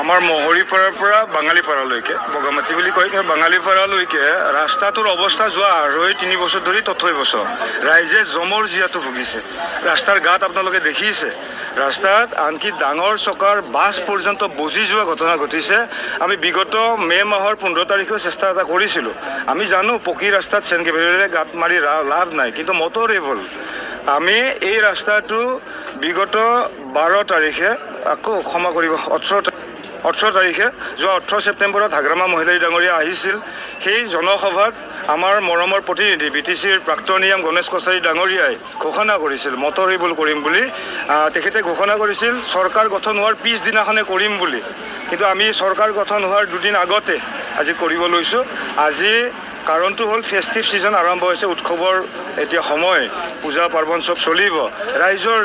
আমাৰ মহৰীপাৰাৰ পৰা বাঙালীপাৰালৈকে বগামাটি বুলি কয় কিন্তু বাঙালীপাৰালৈকে ৰাস্তাটোৰ অৱস্থা যোৱা 2.5-3 বছৰ ধৰি তথৈবচ ৰাইজে জমৰ জীয়াটো ভুগিছে। ৰাস্তাৰ গাত আপোনালোকে দেখিছে, ৰাস্তাত আনকি ডাঙৰ চকাৰ বাছ পৰ্যন্ত বজি যোৱা ঘটনা ঘটিছে। আমি বিগত মে' মাহৰ 15 তাৰিখেও চেষ্টা এটা কৰিছিলোঁ। আমি জানো পকী ৰাস্তাত চেনকেবেৰেৰে গাঁত মাৰি লাভ নাই, কিন্তু মটৰেবল আমি এই ৰাস্তাটো বিগত 12 তাৰিখে আকৌ ক্ষমা কৰিব 18 তাৰিখে যোৱা 18 ছেপ্টেম্বৰত হাগ্ৰামা মহিলাই ডাঙৰীয়া আহিছিল। সেই জনসভাত আমাৰ মৰমৰ প্ৰতিনিধি BTCৰ প্ৰাক্তন নিয়ম গণেশ কছাৰী ডাঙৰীয়াই ঘোষণা কৰিছিল মটৰেবল কৰিম বুলি। তেখেতে ঘোষণা কৰিছিল চৰকাৰ গঠন হোৱাৰ পিছদিনাখনে কৰিম বুলি, কিন্তু আমি চৰকাৰ গঠন হোৱাৰ দুদিন আগতে আজি কৰিব লৈছোঁ। আজি কাৰণটো হ'ল ফেষ্টিভ ছিজন আৰম্ভ হৈছে, উৎসৱৰ এতিয়া সময়, পূজা পাৰ্বণ চব চলিব। ৰাইজৰ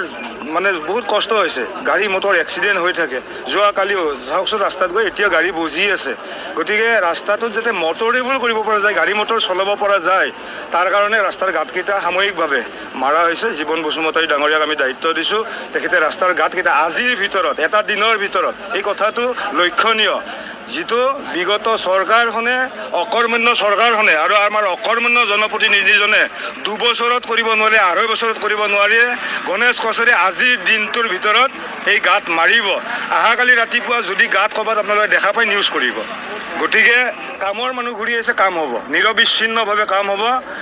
মানে বহুত কষ্ট হৈছে, গাড়ী মটৰ এক্সিডেণ্ট হৈ থাকে। যোৱাকালিও চাওকচোন ৰাস্তাত গৈ এতিয়া গাড়ী বজি আছে। গতিকে ৰাস্তাটোত যাতে মটৰেবল কৰিব পৰা যায়, গাড়ী মটৰ চলাব পৰা যায়, তাৰ কাৰণে ৰাস্তাৰ গাঁতকেইটা সাময়িকভাৱে মাৰা হৈছে। জীৱন বসুমতাৰী ডাঙৰীয়াক আমি দায়িত্ব দিছোঁ, তেখেতে ৰাস্তাৰ গাঁতকেইটা আজিৰ ভিতৰত, এটা দিনৰ ভিতৰত, এই কথাটো লক্ষণীয়। যিটো বিগত চৰকাৰখনে অকৰ্মণ্য চৰকাৰখনে আৰু আমাৰ অকৰ্মণ্য জনপ্ৰতিনিধিজনে 2 বছৰত কৰিব নোৱাৰে, 2.5 বছৰত কৰিব নোৱাৰে, গণেশ কছাৰী আজিৰ দিনটোৰ ভিতৰত এই গাঁত মাৰিব। অহাকালি ৰাতিপুৱা যদি গাঁত ক'ৰবাত আপোনালোকে দেখা পায় নিউজ কৰিব। গতিকে কামৰ মানুহ ঘূৰি আছে, কাম হ'ব, নিৰবিচ্ছিন্নভাৱে কাম হ'ব।